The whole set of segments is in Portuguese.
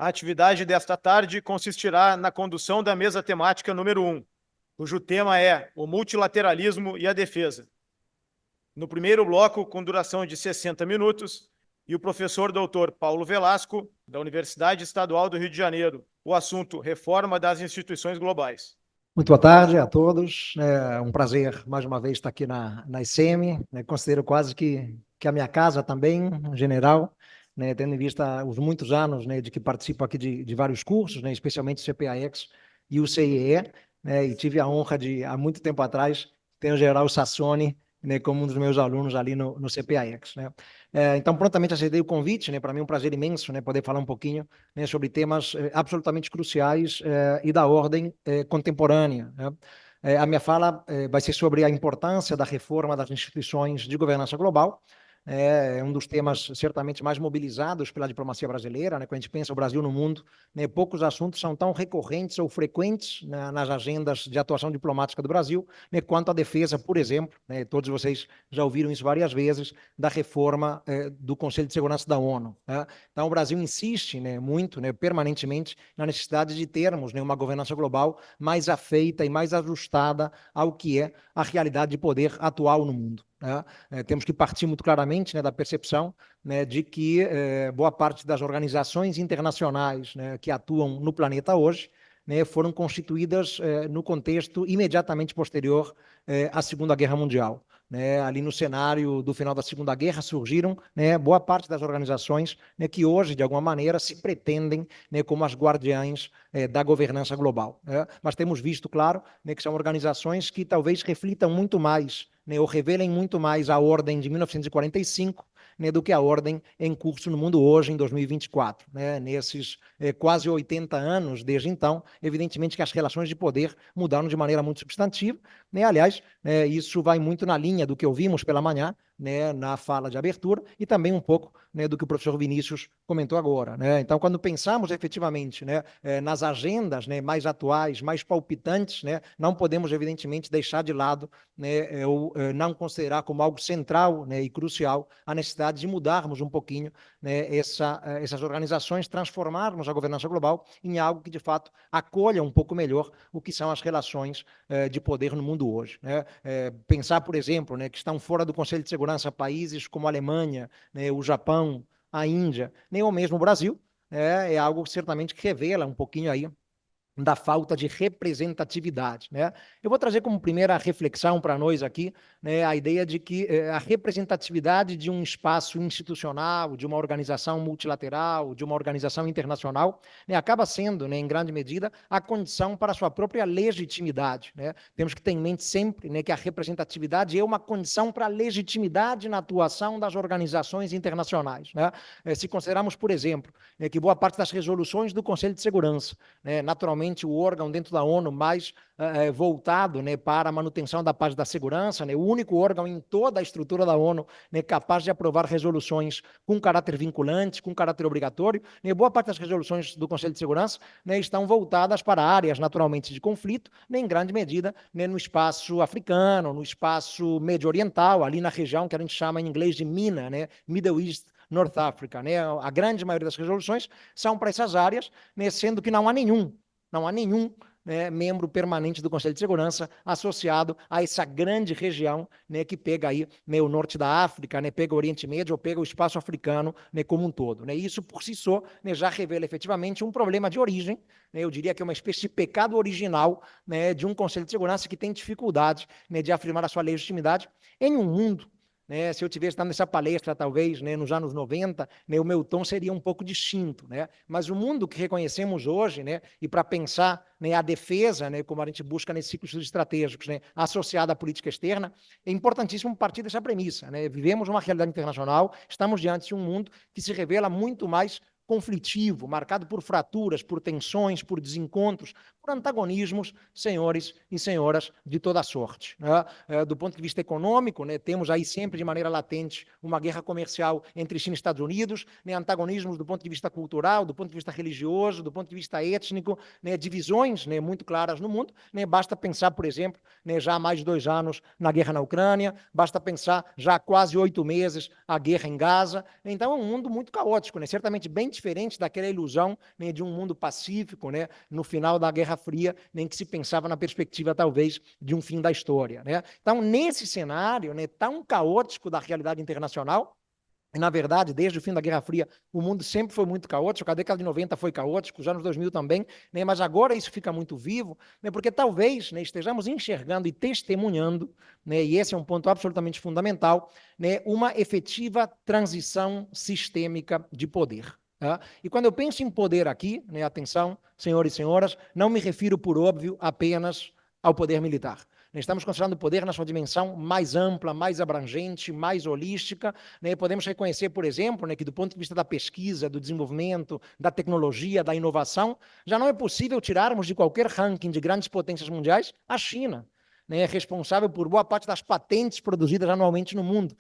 A atividade desta tarde consistirá na condução da mesa temática número 1, cujo tema é o multilateralismo e a defesa. No primeiro bloco, com duração de 60 minutos, e o professor doutor Paulo Velasco, da Universidade Estadual do Rio de Janeiro, o assunto Reforma das Instituições Globais. Muito boa tarde a todos. É um prazer, mais uma vez, estar aqui na ICM. Considero quase que a minha casa também, em general, tendo em vista os muitos anos de que participo aqui de vários cursos, especialmente o CPAX e o CIE, e tive a honra de, há muito tempo atrás, ter o general Sassoni como um dos meus alunos ali no CPAX. Então, prontamente aceitei o convite, para mim é um prazer imenso poder falar um pouquinho sobre temas absolutamente cruciais e da ordem contemporânea. A minha fala vai ser sobre a importância da reforma das instituições de governança global. É um dos temas certamente mais mobilizados pela diplomacia brasileira, quando a gente pensa o Brasil no mundo, poucos assuntos são tão recorrentes ou frequentes nas agendas de atuação diplomática do Brasil, quanto a defesa, por exemplo, todos vocês já ouviram isso várias vezes, da reforma do Conselho de Segurança da ONU. Então, o Brasil insiste muito, permanentemente, na necessidade de termos uma governança global mais afeita e mais ajustada ao que é a realidade de poder atual no mundo. Temos que partir muito claramente da percepção de que boa parte das organizações internacionais que atuam no planeta hoje foram constituídas no contexto imediatamente posterior à Segunda Guerra Mundial. Ali no cenário do final da Segunda Guerra surgiram boa parte das organizações que hoje, de alguma maneira, se pretendem como as guardiães da governança global. Mas temos visto, claro, que são organizações que talvez reflitam muito mais ou revelem muito mais a ordem de 1945 do que a ordem em curso no mundo hoje, em 2024. Nesses quase 80 anos desde então, evidentemente que as relações de poder mudaram de maneira muito substantiva. Aliás, isso vai muito na linha do que ouvimos pela manhã, na fala de abertura, e também um pouco do que o professor Vinícius comentou agora. Então, quando pensamos efetivamente nas agendas mais atuais, mais palpitantes, não podemos, evidentemente, deixar de lado ou não considerar como algo central e crucial a necessidade de mudarmos um pouquinho essas organizações, transformarmos a governança global em algo que, de fato, acolha um pouco melhor o que são as relações de poder no mundo hoje. Pensar, por exemplo, que estão fora do Conselho de Segurança países como a Alemanha, o Japão, a Índia, nem ou mesmo o Brasil, é algo certamente que revela um pouquinho aí da falta de representatividade. Eu vou trazer como primeira reflexão para nós aqui a ideia de que a representatividade de um espaço institucional, de uma organização multilateral, de uma organização internacional, acaba sendo, em grande medida, a condição para a sua própria legitimidade. Temos que ter em mente sempre que a representatividade é uma condição para a legitimidade na atuação das organizações internacionais. Se considerarmos, por exemplo, que boa parte das resoluções do Conselho de Segurança, naturalmente, o órgão dentro da ONU mais voltado para a manutenção da paz e da segurança, o único órgão em toda a estrutura da ONU capaz de aprovar resoluções com caráter vinculante, com caráter obrigatório. Boa parte das resoluções do Conselho de Segurança estão voltadas para áreas, naturalmente, de conflito, em grande medida no espaço africano, no espaço médio-oriental, ali na região que a gente chama em inglês de MENA, Middle East, North Africa. A grande maioria das resoluções são para essas áreas, sendo que não há nenhum membro permanente do Conselho de Segurança associado a essa grande região que pega aí o norte da África, pega o Oriente Médio ou pega o espaço africano como um todo. Isso, por si só, já revela efetivamente um problema de origem, eu diria que é uma espécie de pecado original de um Conselho de Segurança que tem dificuldade de afirmar a sua legitimidade em um mundo. Se eu tivesse dado essa palestra, talvez, nos anos 90, o meu tom seria um pouco distinto. Mas o mundo que reconhecemos hoje, e para pensar a defesa, como a gente busca nesses ciclos estratégicos, associada à política externa, é importantíssimo partir dessa premissa. Vivemos uma realidade internacional, estamos diante de um mundo que se revela muito mais conflitivo, marcado por fraturas, por tensões, por desencontros, por antagonismos, senhores e senhoras de toda sorte. Do ponto de vista econômico, temos aí sempre de maneira latente uma guerra comercial entre China e Estados Unidos, antagonismos do ponto de vista cultural, do ponto de vista religioso, do ponto de vista étnico, divisões muito claras no mundo. Basta pensar, por exemplo, já há mais de 2 anos na guerra na Ucrânia, basta pensar já há quase 8 meses a guerra em Gaza. Então é um mundo muito caótico, certamente bem diferente daquela ilusão, né, de um mundo pacífico, né, no final da Guerra Fria, em que se pensava na perspectiva, talvez, de um fim da história, né? Então, nesse cenário, né, tão caótico da realidade internacional, e, na verdade, desde o fim da Guerra Fria, o mundo sempre foi muito caótico, a década de 90 foi caótico, os anos 2000 também, né, mas agora isso fica muito vivo, né, porque talvez, né, estejamos enxergando e testemunhando, né, e esse é um ponto absolutamente fundamental, né, uma efetiva transição sistêmica de poder. Tá? E quando eu penso em poder aqui, né, atenção, senhores e senhoras, não me refiro, por óbvio, apenas ao poder militar. Estamos considerando o poder na sua dimensão mais ampla, mais abrangente, mais holística. Né? Podemos reconhecer, por exemplo, né, que do ponto de vista da pesquisa, do desenvolvimento, da tecnologia, da inovação, já não é possível tirarmos de qualquer ranking de grandes potências mundiais a China, né, responsável por boa parte das patentes produzidas anualmente no mundo.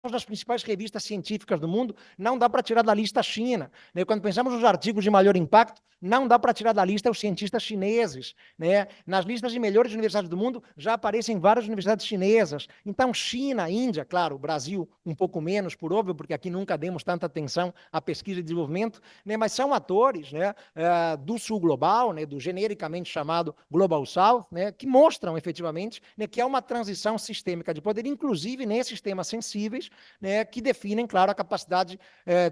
Das principais revistas científicas do mundo, não dá para tirar da lista a China. Né? Quando pensamos nos artigos de maior impacto, não dá para tirar da lista os cientistas chineses. Né? Nas listas de melhores universidades do mundo, já aparecem várias universidades chinesas. Então, China, Índia, claro, o Brasil um pouco menos, por óbvio, porque aqui nunca demos tanta atenção à pesquisa e desenvolvimento, né? Mas são atores, né, do sul global, né, do genericamente chamado Global South, né, que mostram efetivamente, né, que há uma transição sistêmica de poder, inclusive nesses temas sensíveis, né, que definem, claro, a capacidade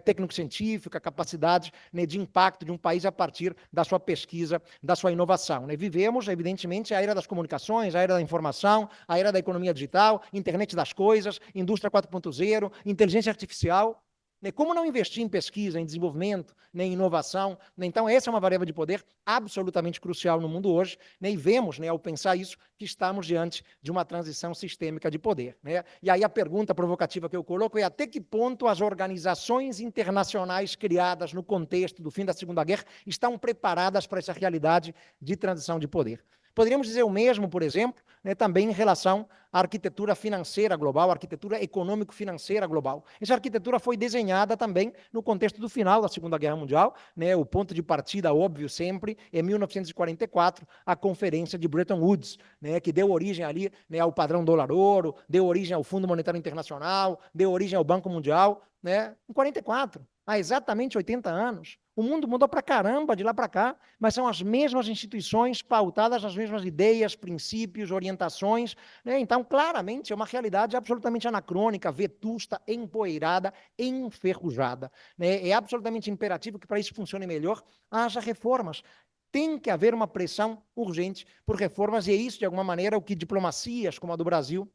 técnico-científica, a capacidade, né, de impacto de um país a partir da sua pesquisa, da sua inovação. Né? Vivemos, evidentemente, a era das comunicações, a era da informação, a era da economia digital, internet das coisas, indústria 4.0, inteligência artificial. Né? Como não investir em pesquisa, em desenvolvimento, né, em inovação? Né? Então, essa é uma variável de poder absolutamente crucial no mundo hoje, né? E vemos, né, ao pensar isso, que estamos diante de uma transição sistêmica de poder. Né? E aí a pergunta provocativa que eu coloco é até que ponto as organizações internacionais criadas no contexto do fim da Segunda Guerra estão preparadas para essa realidade de transição de poder. Poderíamos dizer o mesmo, por exemplo, né, também em relação à arquitetura financeira global, à arquitetura econômico-financeira global. Essa arquitetura foi desenhada também no contexto do final da Segunda Guerra Mundial, né, o ponto de partida, óbvio sempre, em 1944, a Conferência de Bretton Woods, né, que deu origem ali, né, ao padrão dólar-ouro, deu origem ao Fundo Monetário Internacional, deu origem ao Banco Mundial, né, em 44, há exatamente 80 anos. O mundo mudou para caramba de lá para cá, mas são as mesmas instituições pautadas nas mesmas ideias, princípios, orientações. Né? Então, claramente, é uma realidade absolutamente anacrônica, vetusta, empoeirada, enferrujada. Né? É absolutamente imperativo que, para isso funcione melhor, haja reformas. Tem que haver uma pressão urgente por reformas, e é isso, de alguma maneira, o que diplomacias como a do Brasil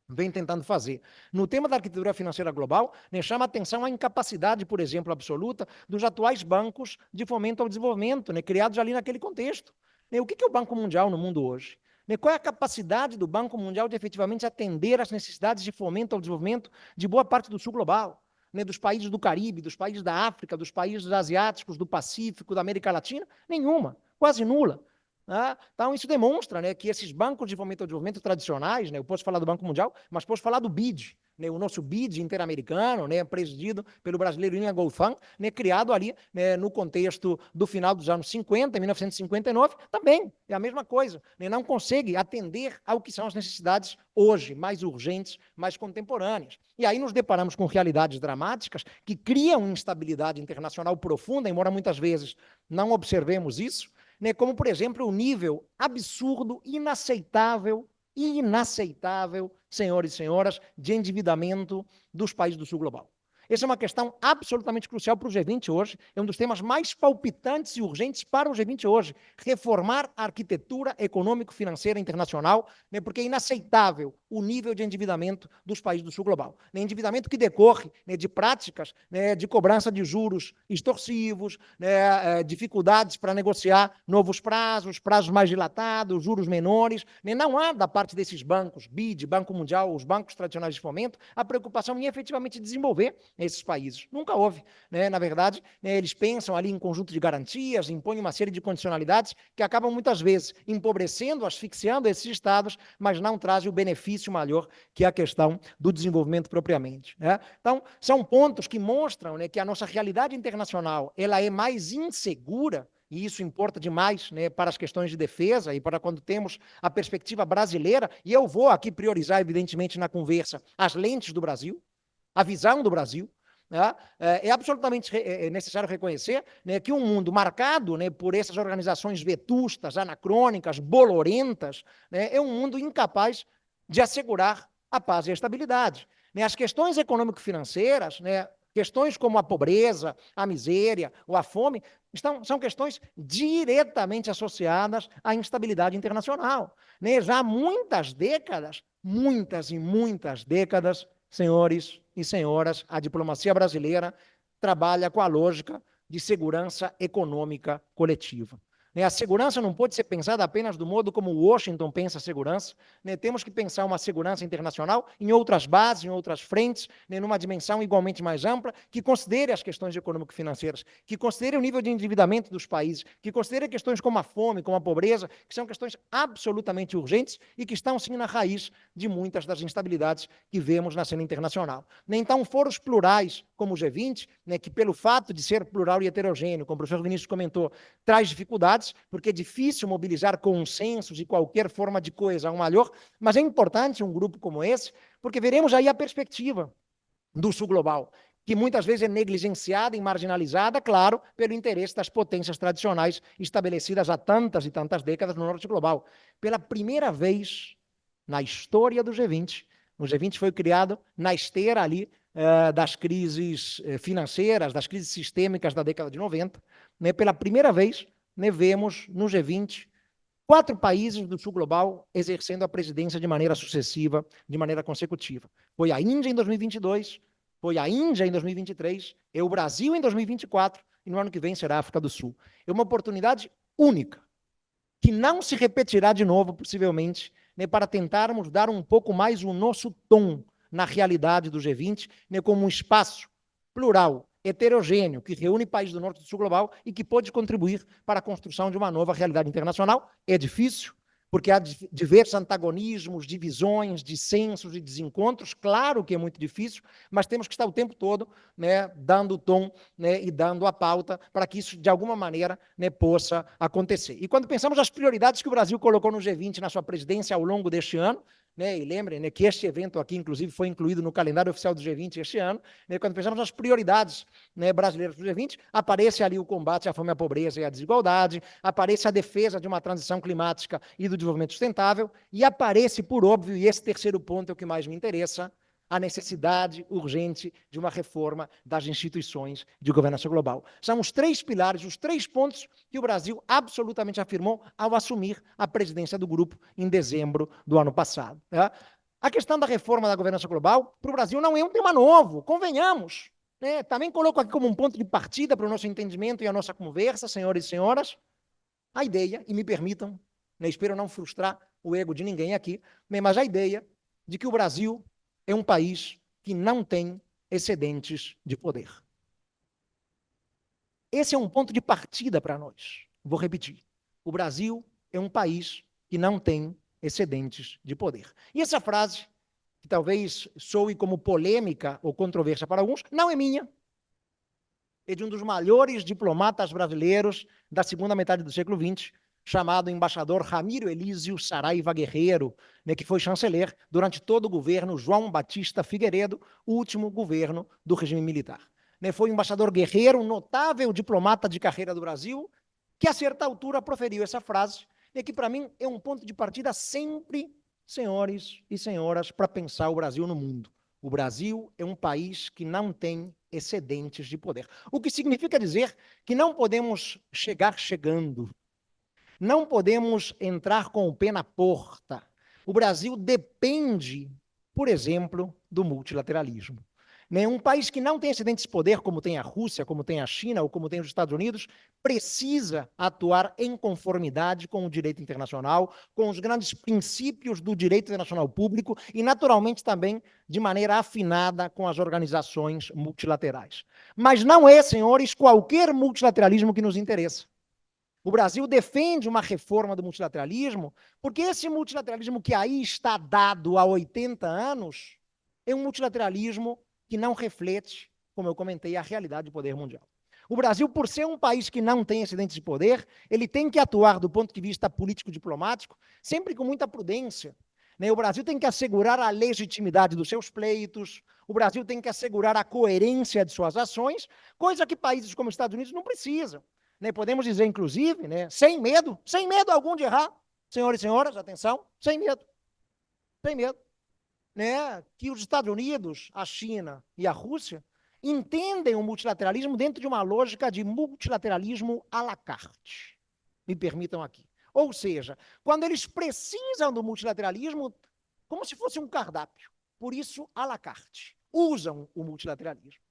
vem tentando fazer. No tema da arquitetura financeira global, né, chama a atenção a incapacidade, por exemplo, absoluta dos atuais bancos de fomento ao desenvolvimento, né, criados ali naquele contexto. Né, o que é o Banco Mundial no mundo hoje? Né, qual é a capacidade do Banco Mundial de efetivamente atender às necessidades de fomento ao desenvolvimento de boa parte do sul global? Né, dos países do Caribe, dos países da África, dos países asiáticos, do Pacífico, da América Latina? Nenhuma, quase nula. Então, isso demonstra, né, que esses bancos de fomento ao desenvolvimento tradicionais, né, eu posso falar do Banco Mundial, mas posso falar do BID, né, o nosso BID interamericano, né, presidido pelo brasileiro Ian Goldfan, né, criado ali, né, no contexto do final dos anos 50, 1959, também é a mesma coisa. Né, não consegue atender ao que são as necessidades hoje, mais urgentes, mais contemporâneas. E aí nos deparamos com realidades dramáticas que criam instabilidade internacional profunda, embora muitas vezes não observemos isso, né, como, por exemplo, o nível absurdo, inaceitável, senhores e senhoras, de endividamento dos países do sul global. Essa é uma questão absolutamente crucial para o G20 hoje, é um dos temas mais palpitantes e urgentes para o G20 hoje, reformar a arquitetura econômico-financeira internacional, né, porque é inaceitável o nível de endividamento dos países do sul global. Né, endividamento que decorre, né, de práticas, né, de cobrança de juros extorsivos, né, dificuldades para negociar novos prazos mais dilatados, juros menores. Né, não há da parte desses bancos, BID, Banco Mundial, os bancos tradicionais de fomento, a preocupação em efetivamente desenvolver esses países. Nunca houve. Né? Na verdade, né, eles pensam ali em conjunto de garantias, impõem uma série de condicionalidades que acabam muitas vezes empobrecendo, asfixiando esses estados, mas não trazem o benefício maior que é a questão do desenvolvimento propriamente. Né? Então, são pontos que mostram, né, que a nossa realidade internacional ela é mais insegura, e isso importa demais, né, para as questões de defesa e para quando temos a perspectiva brasileira, e eu vou aqui priorizar, evidentemente, na conversa, as lentes do Brasil, a visão do Brasil, né? É absolutamente necessário reconhecer, né, que um mundo marcado, né, por essas organizações vetustas, anacrônicas, bolorentas, né, é um mundo incapaz de assegurar a paz e a estabilidade. Né? As questões econômico-financeiras, né, questões como a pobreza, a miséria ou a fome, são questões diretamente associadas à instabilidade internacional. Né? Já há muitas décadas, muitas e muitas décadas, senhores e senhoras, a diplomacia brasileira trabalha com a lógica de segurança econômica coletiva. A segurança não pode ser pensada apenas do modo como Washington pensa a segurança. Temos que pensar uma segurança internacional em outras bases, em outras frentes, numa dimensão igualmente mais ampla, que considere as questões econômico-financeiras, que considere o nível de endividamento dos países, que considere questões como a fome, como a pobreza, que são questões absolutamente urgentes e que estão, sim, na raiz de muitas das instabilidades que vemos na cena internacional. Então, foros plurais, como o G20, que pelo fato de ser plural e heterogêneo, como o professor Vinícius comentou, traz dificuldades, porque é difícil mobilizar consensos e qualquer forma de coesão maior, mas é importante um grupo como esse, porque veremos aí a perspectiva do sul global, que muitas vezes é negligenciada e marginalizada, claro, pelo interesse das potências tradicionais estabelecidas há tantas e tantas décadas no norte global. Pela primeira vez na história do G20, o G20 foi criado na esteira ali das crises financeiras, das crises sistêmicas da década de 90, né, pela primeira vez, né, vemos no G20 4 países do sul global exercendo a presidência de maneira sucessiva, de maneira consecutiva. Foi a Índia em 2022, foi a Índia em 2023, é o Brasil em 2024 e no ano que vem será a África do Sul. É uma oportunidade única, que não se repetirá de novo, possivelmente, né, para tentarmos dar um pouco mais o nosso tom na realidade do G20, né, como um espaço plural, heterogêneo, que reúne países do norte e do sul global e que pode contribuir para a construção de uma nova realidade internacional. É difícil, porque há diversos antagonismos, divisões, dissensos e desencontros, claro que é muito difícil, mas temos que estar o tempo todo, né, dando o tom, né, e dando a pauta para que isso, de alguma maneira, né, possa acontecer. E quando pensamos as prioridades que o Brasil colocou no G20 na sua presidência ao longo deste ano, né, e lembrem, né, que este evento aqui, inclusive, foi incluído no calendário oficial do G20 este ano, né, quando pensamos nas prioridades, né, brasileiras do G20, aparece ali o combate à fome, à pobreza e à desigualdade, aparece a defesa de uma transição climática e do desenvolvimento sustentável, e aparece, por óbvio, e esse terceiro ponto é o que mais me interessa, a necessidade urgente de uma reforma das instituições de governança global. São os 3 pilares, os 3 pontos que o Brasil absolutamente afirmou ao assumir a presidência do grupo em dezembro do ano passado. Tá? A questão da reforma da governança global, para o Brasil, não é um tema novo, convenhamos. Né? Também coloco aqui como um ponto de partida para o nosso entendimento e a nossa conversa, senhores e senhoras, a ideia, e me permitam, né, espero não frustrar o ego de ninguém aqui, mas a ideia de que o Brasil é um país que não tem excedentes de poder. Esse é um ponto de partida para nós. Vou repetir. O Brasil é um país que não tem excedentes de poder. E essa frase, que talvez soe como polêmica ou controvérsia para alguns, não é minha. É de um dos maiores diplomatas brasileiros da segunda metade do século XX, chamado embaixador Ramiro Elísio Saraiva Guerreiro, né, que foi chanceler durante todo o governo João Batista Figueiredo, o último governo do regime militar. Né, foi um embaixador guerreiro, um notável diplomata de carreira do Brasil, que a certa altura proferiu essa frase, né, que para mim é um ponto de partida sempre, senhores e senhoras, para pensar o Brasil no mundo. O Brasil é um país que não tem excedentes de poder. O que significa dizer que não podemos chegar chegando. Não podemos entrar com o pé na porta. O Brasil depende, por exemplo, do multilateralismo. Um país que não tem excedentes de poder, como tem a Rússia, como tem a China ou como tem os Estados Unidos, precisa atuar em conformidade com o direito internacional, com os grandes princípios do direito internacional público e, naturalmente, também de maneira afinada com as organizações multilaterais. Mas não é, senhores, qualquer multilateralismo que nos interessa. O Brasil defende uma reforma do multilateralismo, porque esse multilateralismo que aí está dado há 80 anos é um multilateralismo que não reflete, como eu comentei, a realidade do poder mundial. O Brasil, por ser um país que não tem excedentes de poder, ele tem que atuar do ponto de vista político-diplomático sempre com muita prudência, né? O Brasil tem que assegurar a legitimidade dos seus pleitos, o Brasil tem que assegurar a coerência de suas ações, coisa que países como os Estados Unidos não precisam, né? Podemos dizer, inclusive, né, sem medo algum de errar, senhores e senhoras, atenção, sem medo, né, que os Estados Unidos, a China e a Rússia entendem o multilateralismo dentro de uma lógica de multilateralismo à la carte. Me permitam aqui. Ou seja, quando eles precisam do multilateralismo, como se fosse um cardápio, por isso à la carte, usam o multilateralismo.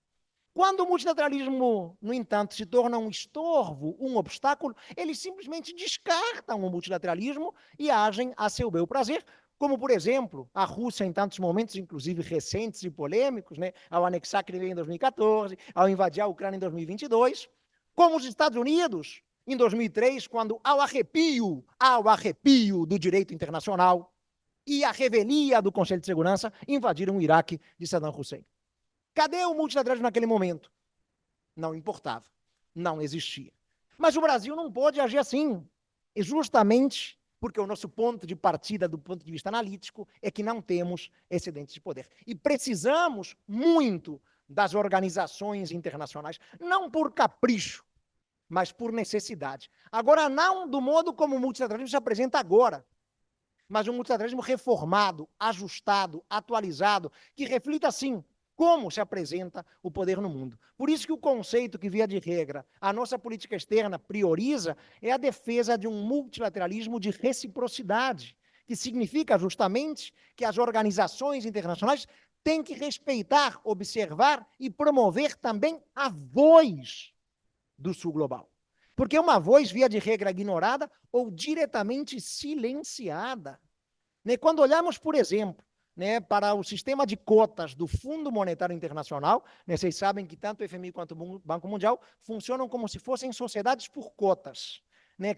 Quando o multilateralismo, no entanto, se torna um estorvo, um obstáculo, eles simplesmente descartam o multilateralismo e agem a seu bel prazer, como, por exemplo, a Rússia, em tantos momentos, inclusive recentes e polêmicos, né, ao anexar a Crimeia em 2014, ao invadir a Ucrânia em 2022, como os Estados Unidos, em 2003, quando, ao arrepio do direito internacional e à revelia do Conselho de Segurança, invadiram o Iraque de Saddam Hussein. Cadê o multilateralismo naquele momento? Não importava, não existia. Mas o Brasil não pode agir assim, e justamente porque o nosso ponto de partida, do ponto de vista analítico, é que não temos excedentes de poder. E precisamos muito das organizações internacionais, não por capricho, mas por necessidade. Agora, não do modo como o multilateralismo se apresenta agora, mas um multilateralismo reformado, ajustado, atualizado, que reflita, sim, como se apresenta o poder no mundo. Por isso que o conceito que, via de regra, a nossa política externa prioriza é a defesa de um multilateralismo de reciprocidade, que significa justamente que as organizações internacionais têm que respeitar, observar e promover também a voz do Sul global. Porque é uma voz, via de regra, ignorada ou diretamente silenciada. Quando olhamos, por exemplo, para o sistema de cotas do Fundo Monetário Internacional, vocês sabem que tanto o FMI quanto o Banco Mundial funcionam como se fossem sociedades por cotas.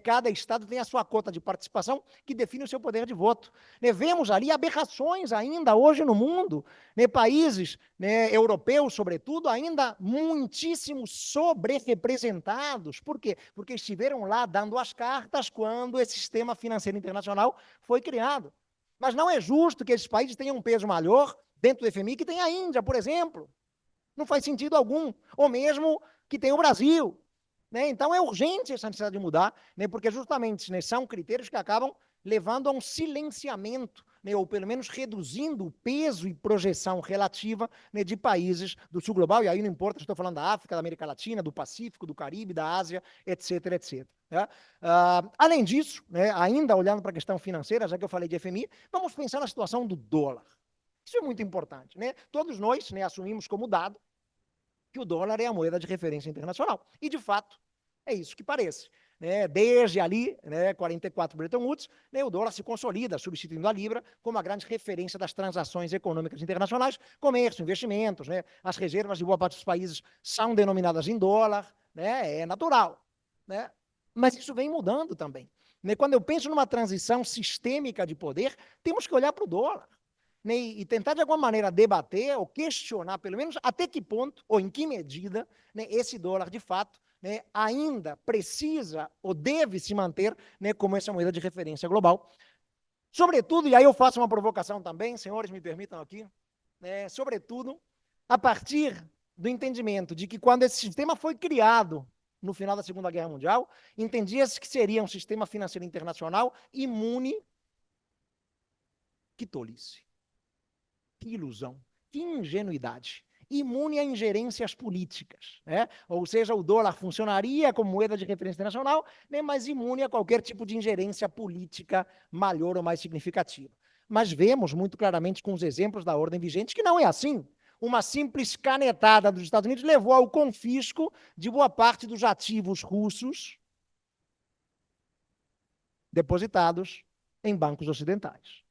Cada estado tem a sua cota de participação que define o seu poder de voto. Vemos ali aberrações ainda hoje no mundo, países europeus, sobretudo, ainda muitíssimo sobre-representados. Por quê? Porque estiveram lá dando as cartas quando esse sistema financeiro internacional foi criado. Mas não é justo que esses países tenham um peso maior dentro do FMI que tem a Índia, por exemplo. Não faz sentido algum. Ou mesmo que tem o Brasil. Então é urgente essa necessidade de mudar, porque justamente são critérios que acabam levando a um silenciamento, ou pelo menos reduzindo o peso e projeção relativa de países do sul global, e aí não importa se estou falando da África, da América Latina, do Pacífico, do Caribe, da Ásia, etc, etc. Além disso, ainda olhando para a questão financeira, já que eu falei de FMI, vamos pensar na situação do dólar. Isso é muito importante. Todos nós assumimos como dado que o dólar é a moeda de referência internacional. E, de fato, é isso que parece. Desde ali, 44 Bretton Woods, o dólar se consolida, substituindo a libra como a grande referência das transações econômicas internacionais, comércio, investimentos, as reservas de boa parte dos países são denominadas em dólar, é natural. Mas isso vem mudando também. Quando eu penso numa transição sistêmica de poder, temos que olhar para o dólar. E tentar, de alguma maneira, debater ou questionar, pelo menos, até que ponto ou em que medida esse dólar, de fato, ainda precisa ou deve se manter como essa moeda de referência global. Sobretudo, e aí eu faço uma provocação também, senhores, me permitam aqui, sobretudo, a partir do entendimento de que quando esse sistema foi criado no final da Segunda Guerra Mundial, entendia-se que seria um sistema financeiro internacional imune. Que tolice. Que ilusão, que ingenuidade, imune a ingerências políticas. Ou seja, o dólar funcionaria como moeda de referência internacional, mas imune a qualquer tipo de ingerência política maior ou mais significativa. Mas vemos muito claramente com os exemplos da ordem vigente que não é assim. Uma simples canetada dos Estados Unidos levou ao confisco de boa parte dos ativos russos depositados em bancos ocidentais.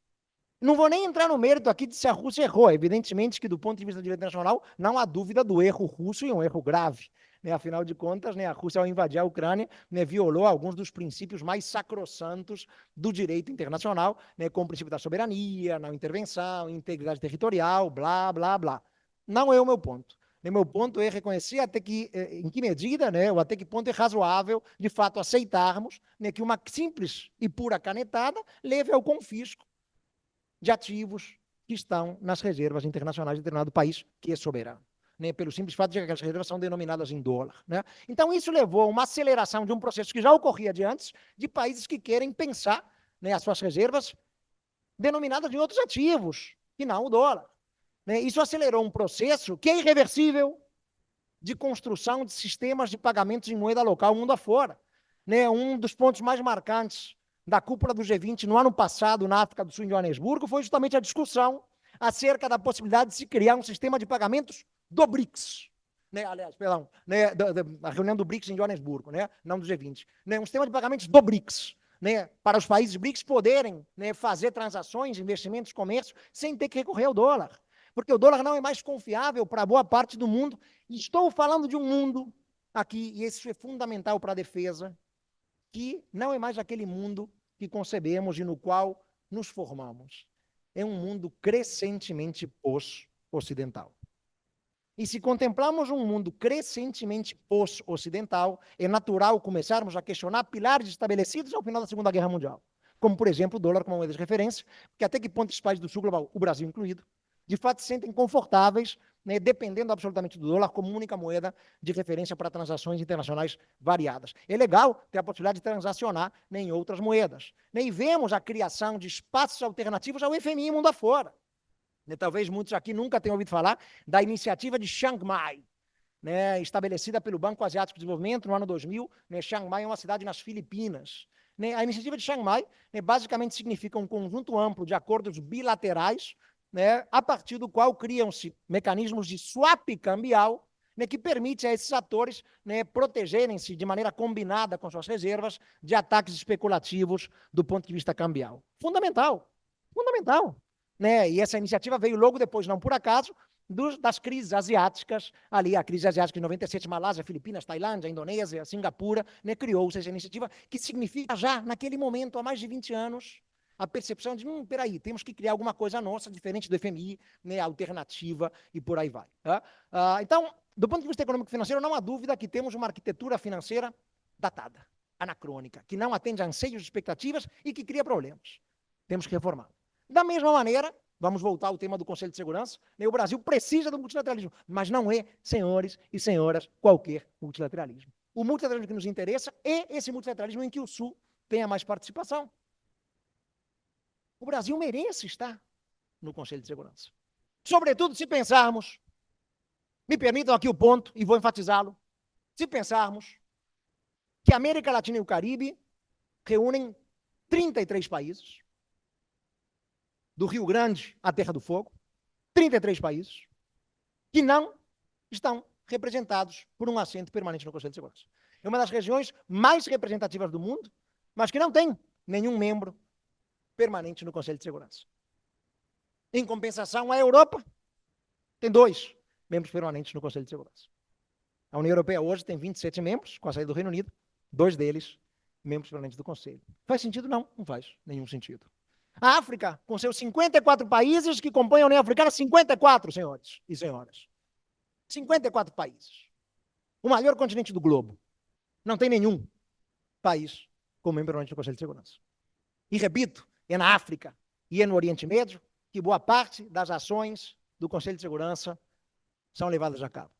Não vou nem entrar no mérito aqui de se a Rússia errou. Evidentemente que, do ponto de vista do direito internacional, não há dúvida do erro russo e um erro grave. Afinal de contas, a Rússia, ao invadir a Ucrânia, violou alguns dos princípios mais sacrossantos do direito internacional, como o princípio da soberania, não intervenção, integridade territorial, blá, blá, blá. Não é o meu ponto. Meu ponto é reconhecer até que, em que medida, ou até que ponto é razoável, de fato, aceitarmos que uma simples e pura canetada leve ao confisco de ativos que estão nas reservas internacionais de determinado país que é soberano, né, pelo simples fato de que aquelas reservas são denominadas em dólar. Né? Então, isso levou a uma aceleração de um processo que já ocorria de antes, de países que querem pensar, né, as suas reservas denominadas em outros ativos, que não o dólar. Né? Isso acelerou um processo que é irreversível de construção de sistemas de pagamentos em moeda local mundo afora. Né? Um dos pontos mais marcantes da cúpula do G20 no ano passado, na África do Sul, em Joanesburgo, foi justamente a discussão acerca da possibilidade de se criar um sistema de pagamentos do BRICS. Né? Aliás, perdão, né? A reunião do BRICS em Joanesburgo, né? Não do G20. Né? Um sistema de pagamentos do BRICS. Né? Para os países BRICS poderem, né, fazer transações, investimentos, comércio, sem ter que recorrer ao dólar. Porque o dólar não é mais confiável para boa parte do mundo. Estou falando de um mundo aqui, e isso é fundamental para a defesa, que não é mais aquele mundo que concebemos e no qual nos formamos. É um mundo crescentemente pós-ocidental. E se contemplarmos um mundo crescentemente pós-ocidental, é natural começarmos a questionar pilares estabelecidos ao final da Segunda Guerra Mundial, como, por exemplo, o dólar como moeda de referência, porque até que ponto esses países do Sul global, o Brasil incluído, de fato se sentem confortáveis, né, dependendo absolutamente do dólar como única moeda de referência para transações internacionais variadas. É legal ter a possibilidade de transacionar, né, em outras moedas. Né, e vemos a criação de espaços alternativos ao FMI mundo afora. Né, talvez muitos aqui nunca tenham ouvido falar da iniciativa de Chiang Mai, né, estabelecida pelo Banco Asiático de Desenvolvimento no ano 2000. Né, Chiang Mai é uma cidade nas Filipinas. Né, a iniciativa de Chiang Mai, né, basicamente significa um conjunto amplo de acordos bilaterais, né, a partir do qual criam-se mecanismos de swap cambial, né, que permite a esses atores, né, protegerem-se de maneira combinada com suas reservas de ataques especulativos do ponto de vista cambial. Fundamental, fundamental. Né? E essa iniciativa veio logo depois, não por acaso, das crises asiáticas, ali a crise asiática de 97, Malásia, Filipinas, Tailândia, Indonésia, Singapura, né, criou-se essa iniciativa que significa já, naquele momento, há mais de 20 anos, a percepção de, peraí, temos que criar alguma coisa nossa, diferente do FMI, né, alternativa, e por aí vai. Tá? Então, do ponto de vista econômico e financeiro, não há dúvida que temos uma arquitetura financeira datada, anacrônica, que não atende a anseios e expectativas e que cria problemas. Temos que reformar. Da mesma maneira, vamos voltar ao tema do Conselho de Segurança, né, o Brasil precisa do multilateralismo, mas não é, senhores e senhoras, qualquer multilateralismo. O multilateralismo que nos interessa é esse multilateralismo em que o Sul tenha mais participação. O Brasil merece estar no Conselho de Segurança. Sobretudo se pensarmos, me permitam aqui o ponto, e vou enfatizá-lo, se pensarmos que a América Latina e o Caribe reúnem 33 países, do Rio Grande à Terra do Fogo, 33 países, que não estão representados por um assento permanente no Conselho de Segurança. É uma das regiões mais representativas do mundo, mas que não tem nenhum membro permanente no Conselho de Segurança. Em compensação, a Europa tem 2 membros permanentes no Conselho de Segurança. A União Europeia hoje tem 27 membros, com a saída do Reino Unido, 2 deles membros permanentes do Conselho. Faz sentido? Não, não faz nenhum sentido. A África, com seus 54 países que compõem a União Africana, 54, senhores e senhoras. 54 países. O maior continente do globo. Não tem nenhum país como membro permanente do Conselho de Segurança. E repito, é na África e é no Oriente Médio que boa parte das ações do Conselho de Segurança são levadas a cabo.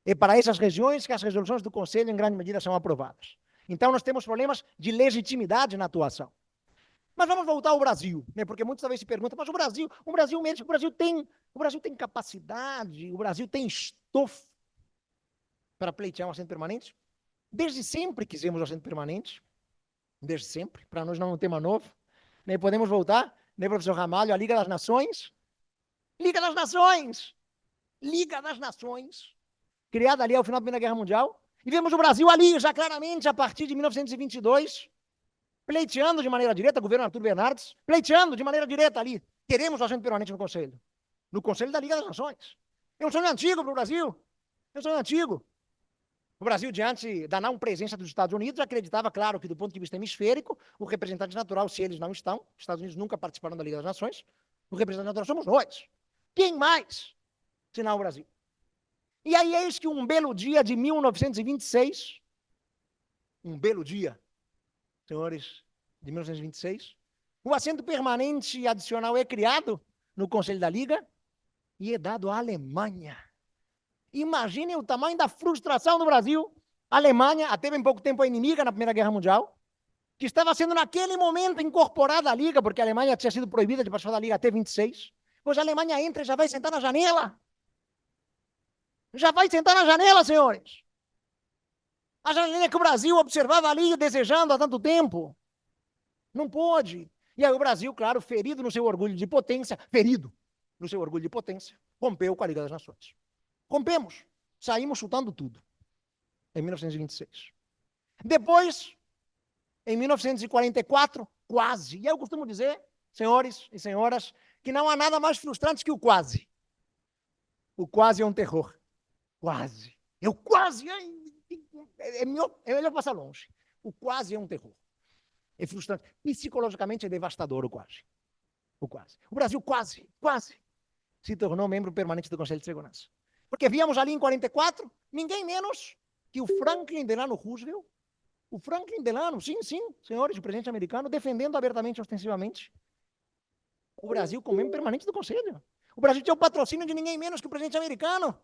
É para essas regiões que as resoluções do Conselho, em grande medida, são aprovadas. Então, nós temos problemas de legitimidade na atuação. Mas vamos voltar ao Brasil, né? Porque muitas vezes se perguntam, mas o Brasil tem capacidade, o Brasil tem estofo para pleitear um assento permanente? Desde sempre quisemos um assento permanente, desde sempre, para nós não é um tema novo. Né? Podemos voltar, né, professor Ramalho, a Liga das Nações? Liga das Nações! Liga das Nações, criada ali ao final da Primeira Guerra Mundial, e vemos o Brasil ali, já claramente, a partir de 1922, pleiteando de maneira direta, governo Arthur Bernardes, pleiteando de maneira direta ali, queremos o assento permanente no Conselho da Liga das Nações. É um sonho antigo para o Brasil, é um sonho antigo. O Brasil, diante da não presença dos Estados Unidos, acreditava, claro, que do ponto de vista hemisférico, o representante natural, se eles não estão, os Estados Unidos nunca participaram da Liga das Nações, o representante natural somos nós. Quem mais, senão o Brasil? E aí eis que um belo dia de 1926, um belo dia, senhores, de 1926, O assento permanente adicional é criado no Conselho da Liga e é dado à Alemanha. Imaginem o tamanho da frustração do Brasil. A Alemanha, até bem pouco tempo, a inimiga na Primeira Guerra Mundial, que estava sendo naquele momento incorporada à Liga, porque a Alemanha tinha sido proibida de participar da Liga até 26. Pois a Alemanha entra e já vai sentar na janela. Já vai sentar na janela, senhores. A janela que o Brasil observava ali desejando há tanto tempo. Não pôde. E aí o Brasil, claro, ferido no seu orgulho de potência, rompeu com a Liga das Nações. Rompemos. Saímos chutando tudo. Em 1926. Depois, em 1944, quase. E eu costumo dizer, senhores e senhoras, que não há nada mais frustrante que o quase. O quase é um terror. Quase. Eu quase. É melhor passar longe. O quase é um terror. É frustrante. Psicologicamente é devastador o quase. O quase. O Brasil quase se tornou membro permanente do Conselho de Segurança. Porque víamos ali em 44, ninguém menos que o Franklin Delano Roosevelt. O Franklin Delano, sim, senhores, o presidente americano, defendendo abertamente e ostensivamente o Brasil como membro permanente do Conselho. O Brasil tinha o patrocínio de ninguém menos que o presidente americano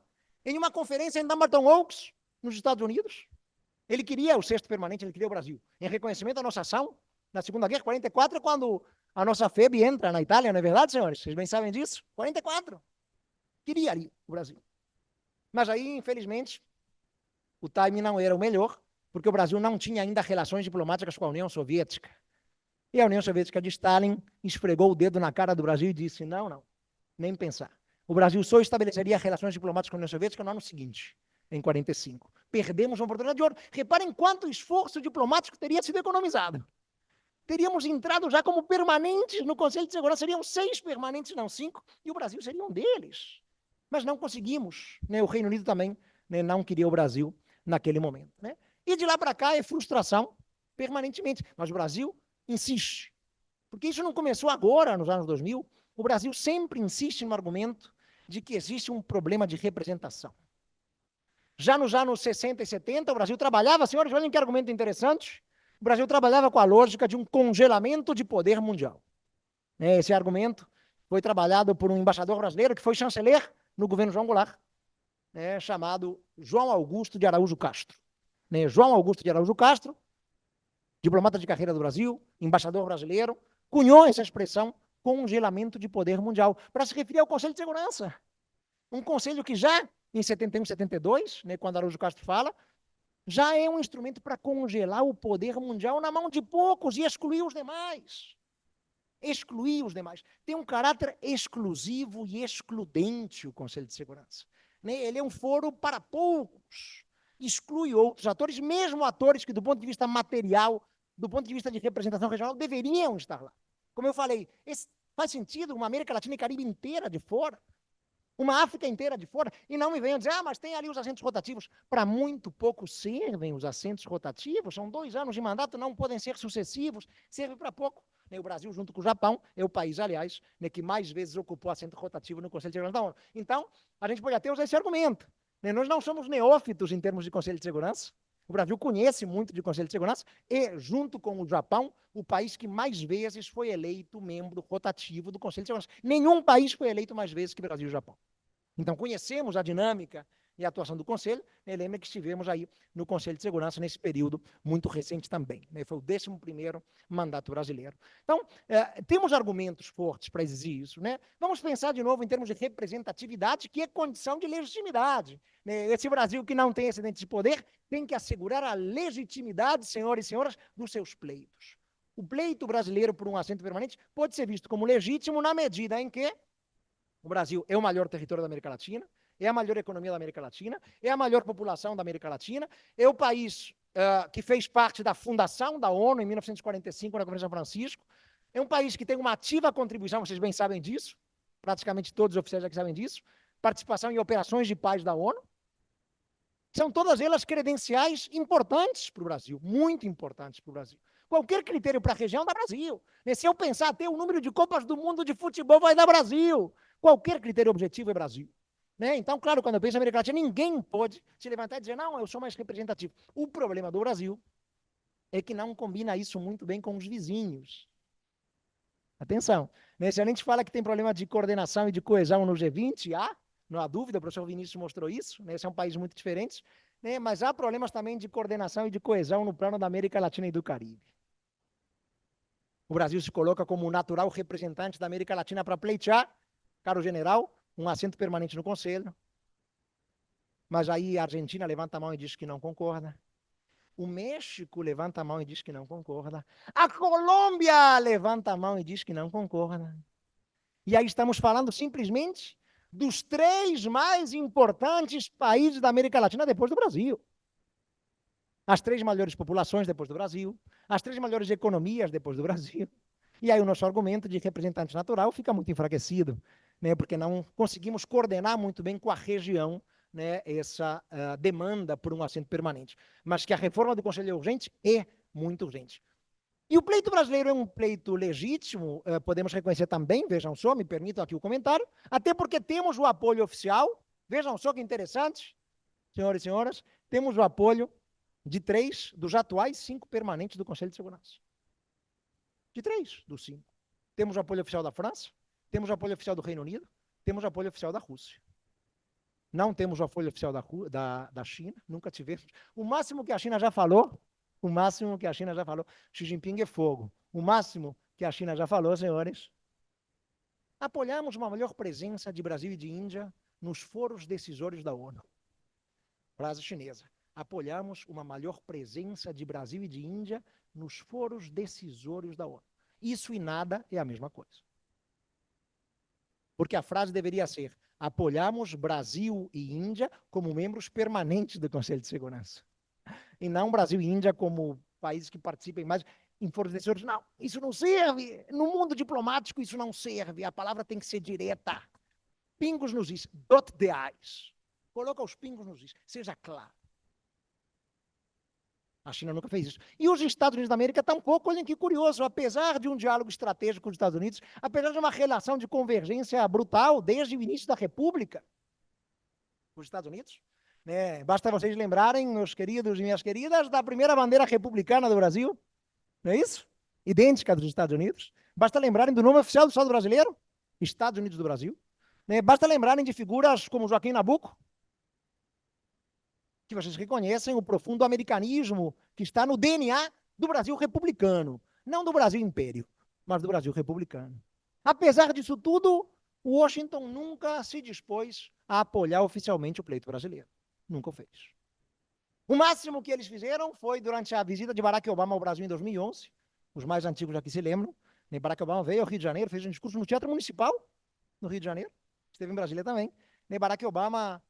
em uma conferência em Dumbarton Oaks, nos Estados Unidos. Ele queria o sexto permanente, ele queria o Brasil. Em reconhecimento da nossa ação na Segunda Guerra, 44, quando a nossa FEB entra na Itália, não é verdade, senhores? Vocês bem sabem disso? 44. Queria ali o Brasil. Mas aí, infelizmente, o timing não era o melhor, porque o Brasil não tinha ainda relações diplomáticas com a União Soviética. E a União Soviética de Stalin esfregou o dedo na cara do Brasil e disse, não, nem pensar. O Brasil só estabeleceria relações diplomáticas com a União Soviética no ano seguinte, em 45. Perdemos uma oportunidade de ouro. Reparem quanto esforço diplomático teria sido economizado. Teríamos entrado já como permanentes no Conselho de Segurança, seriam 6 permanentes, não 5, e o Brasil seria um deles. Mas não conseguimos, né? O Reino Unido também, né, não queria o Brasil naquele momento. Né? E de lá para cá é frustração permanentemente. Mas o Brasil insiste. Porque isso não começou agora, nos anos 2000. O Brasil sempre insiste no argumento de que existe um problema de representação. Já nos anos 60 e 70, o Brasil trabalhava, senhores, olhem que argumento interessante, o Brasil trabalhava com a lógica de um congelamento de poder mundial. Esse argumento foi trabalhado por um embaixador brasileiro que foi chanceler no governo João Goulart, chamado João Augusto de Araújo Castro. João Augusto de Araújo Castro, diplomata de carreira do Brasil, embaixador brasileiro, cunhou essa expressão congelamento de poder mundial para se referir ao Conselho de Segurança. Um conselho que já, em 71, 72, quando Araújo Castro fala, já é um instrumento para congelar o poder mundial na mão de poucos e excluir os demais. Excluir os demais. Tem um caráter exclusivo e excludente o Conselho de Segurança. Ele é um foro para poucos. Exclui outros atores, mesmo atores que, do ponto de vista material, do ponto de vista de representação regional, deveriam estar lá. Como eu falei, faz sentido uma América Latina e Caribe inteira de fora, uma África inteira de fora, e não me venham dizer, mas tem ali os assentos rotativos. Para muito pouco servem os assentos rotativos, são 2 anos de mandato, não podem ser sucessivos, serve para pouco. O Brasil, junto com o Japão, é o país, aliás, que mais vezes ocupou assento rotativo no Conselho de Segurança da ONU. Então, a gente pode até usar esse argumento. Nós não somos neófitos em termos de Conselho de Segurança. O Brasil conhece muito de Conselho de Segurança e, junto com o Japão, o país que mais vezes foi eleito membro rotativo do Conselho de Segurança. Nenhum país foi eleito mais vezes que o Brasil e o Japão. Então, conhecemos a dinâmica e a atuação do Conselho. Lembra que estivemos aí no Conselho de Segurança nesse período muito recente também. Foi o 11º mandato brasileiro. Então, temos argumentos fortes para exigir isso. Vamos pensar de novo em termos de representatividade, que é condição de legitimidade. Esse Brasil que não tem excedente de poder tem que assegurar a legitimidade, senhores e senhoras, dos seus pleitos. O pleito brasileiro por um assento permanente pode ser visto como legítimo na medida em que o Brasil é o maior território da América Latina, é a maior economia da América Latina, é a maior população da América Latina, é o país que fez parte da fundação da ONU em 1945, na Conferência de São Francisco, é um país que tem uma ativa contribuição, vocês bem sabem disso, praticamente todos os oficiais aqui sabem disso, participação em operações de paz da ONU. São todas elas credenciais importantes para o Brasil, muito importantes para o Brasil. Qualquer critério para a região dá Brasil. Se eu pensar até o número de Copas do Mundo de futebol vai dar Brasil. Qualquer critério objetivo é Brasil. Então, claro, quando eu penso em América Latina, ninguém pode se levantar e dizer, não, eu sou mais representativo. O problema do Brasil é que não combina isso muito bem com os vizinhos. Atenção, né? Se a gente fala que tem problema de coordenação e de coesão no G20, não há dúvida, o professor Vinícius mostrou isso, né? São países muito diferentes, né? Mas há problemas também de coordenação e de coesão no plano da América Latina e do Caribe. O Brasil se coloca como o natural representante da América Latina para pleitear, caro general, um assento permanente no Conselho. Mas aí a Argentina levanta a mão e diz que não concorda. O México levanta a mão e diz que não concorda. A Colômbia levanta a mão e diz que não concorda. E aí estamos falando simplesmente dos 3 mais importantes países da América Latina depois do Brasil. As 3 maiores populações depois do Brasil, as 3 maiores economias depois do Brasil. E aí o nosso argumento de representante natural fica muito enfraquecido, né, porque não conseguimos coordenar muito bem com a região, né, essa demanda por um assento permanente. Mas que a reforma do Conselho é urgente, é muito urgente. E o pleito brasileiro é um pleito legítimo, podemos reconhecer também, vejam só, me permitam aqui o comentário, até porque temos o apoio oficial, vejam só que interessante, senhores e senhoras, temos o apoio de 3 dos atuais 5 permanentes do Conselho de Segurança. De 3 dos 5. Temos o apoio oficial da França, temos o apoio oficial do Reino Unido, temos o apoio oficial da Rússia. Não temos o apoio oficial da China, nunca tivemos. O máximo que a China já falou, Xi Jinping é fogo. O máximo que a China já falou, senhores, apoiamos uma maior presença de Brasil e de Índia nos foros decisórios da ONU. Frase chinesa. Apoiamos uma maior presença de Brasil e de Índia nos foros decisórios da ONU. Isso e nada é a mesma coisa. Porque a frase deveria ser: apoiamos Brasil e Índia como membros permanentes do Conselho de Segurança. E não Brasil e Índia como países que participem mais em foros decisórios. Não, isso não serve. No mundo diplomático isso não serve. A palavra tem que ser direta. Pingos nos is, dot the i's. Coloca os pingos nos is, seja claro. A China nunca fez isso. E os Estados Unidos da América tampouco, olhem que curioso, apesar de um diálogo estratégico com os Estados Unidos, apesar de uma relação de convergência brutal desde o início da República, os Estados Unidos, né? Basta vocês lembrarem, meus queridos e minhas queridas, da primeira bandeira republicana do Brasil, não é isso? Idêntica dos Estados Unidos. Basta lembrarem do nome oficial do Estado brasileiro, Estados Unidos do Brasil. Né? Basta lembrarem de figuras como Joaquim Nabuco, que vocês reconhecem o profundo americanismo que está no DNA do Brasil republicano. Não do Brasil império, mas do Brasil republicano. Apesar disso tudo, Washington nunca se dispôs a apoiar oficialmente o pleito brasileiro. Nunca o fez. O máximo que eles fizeram foi durante a visita de Barack Obama ao Brasil em 2011. Os mais antigos aqui se lembram. Barack Obama veio ao Rio de Janeiro, fez um discurso no Teatro Municipal, no Rio de Janeiro. Esteve em Brasília também. Barack Obama,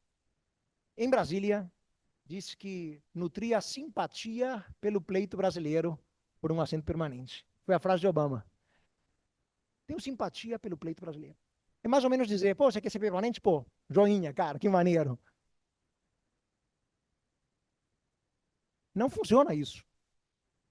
em Brasília, disse que nutria simpatia pelo pleito brasileiro por um assento permanente. Foi a frase de Obama. Tenho simpatia pelo pleito brasileiro. É mais ou menos dizer, pô, você quer ser permanente? Pô, joinha, cara, que maneiro. Não funciona isso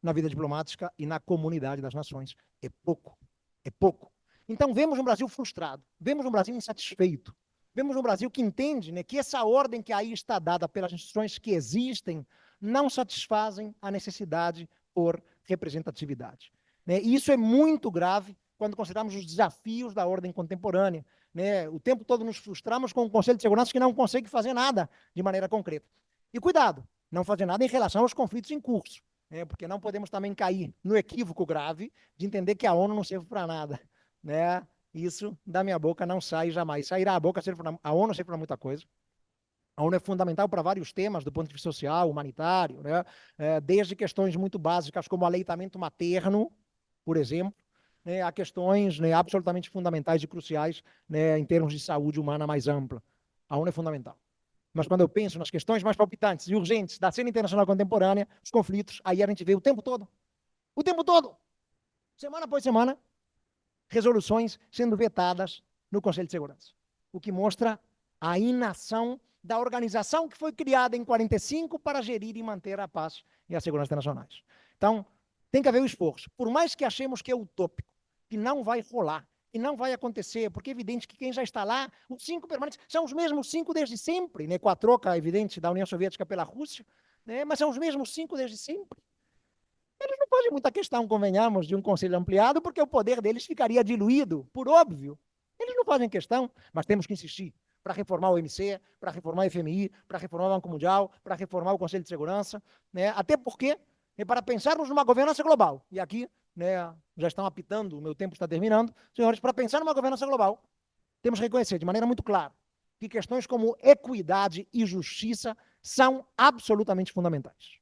na vida diplomática e na comunidade das nações. É pouco. É pouco. Então vemos um Brasil frustrado, vemos um Brasil insatisfeito, vemos um Brasil que entende, né, que essa ordem que aí está dada pelas instituições que existem não satisfazem a necessidade por representatividade. Né? E isso é muito grave quando consideramos os desafios da ordem contemporânea. Né? O tempo todo nos frustramos com o Conselho de Segurança que não consegue fazer nada de maneira concreta. E cuidado, não fazer nada em relação aos conflitos em curso, né? Porque não podemos também cair no equívoco grave de entender que a ONU não serve para nada. Né? Isso da minha boca não sai jamais. Sairá a boca, a ONU serve para muita coisa. A ONU é fundamental para vários temas do ponto de vista social, humanitário, né? Desde questões muito básicas como aleitamento materno, por exemplo, né? A questões, né, absolutamente fundamentais e cruciais, né, em termos de saúde humana mais ampla. A ONU é fundamental. Mas quando eu penso nas questões mais palpitantes e urgentes da cena internacional contemporânea, os conflitos, aí a gente vê o tempo todo, semana após semana, resoluções sendo vetadas no Conselho de Segurança. O que mostra a inação da organização que foi criada em 45 para gerir e manter a paz e a segurança internacionais. Então, tem que haver o esforço. Por mais que achemos que é utópico, que não vai rolar, que não vai acontecer, porque é evidente que quem já está lá, os 5 permanentes, são os mesmos 5 desde sempre, né? Com a troca, evidente, da União Soviética pela Rússia, né? Mas são os mesmos 5 desde sempre. Eles não fazem muita questão, convenhamos, de um conselho ampliado, porque o poder deles ficaria diluído, por óbvio. Eles não fazem questão, mas temos que insistir para reformar o OMC, para reformar o FMI, para reformar o Banco Mundial, para reformar o Conselho de Segurança, né? Até porque é para pensarmos numa governança global. E aqui, né, já estão apitando, o meu tempo está terminando. Senhores, para pensar numa governança global, temos que reconhecer de maneira muito clara que questões como equidade e justiça são absolutamente fundamentais.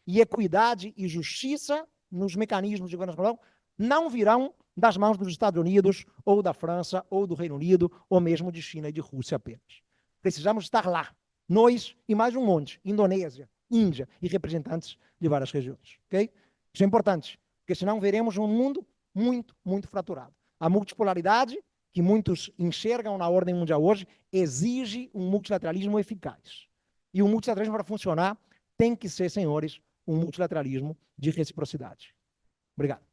E equidade e justiça nos mecanismos de governança global não virão das mãos dos Estados Unidos, ou da França, ou do Reino Unido, ou mesmo de China e de Rússia apenas. Precisamos estar lá, nós e mais um monte, Indonésia, Índia e representantes de várias regiões. Okay? Isso é importante, porque senão veremos um mundo muito, muito fraturado. A multipolaridade, que muitos enxergam na ordem mundial hoje, exige um multilateralismo eficaz. E o multilateralismo, para funcionar, tem que ser, senhores, um multilateralismo de reciprocidade. Obrigado.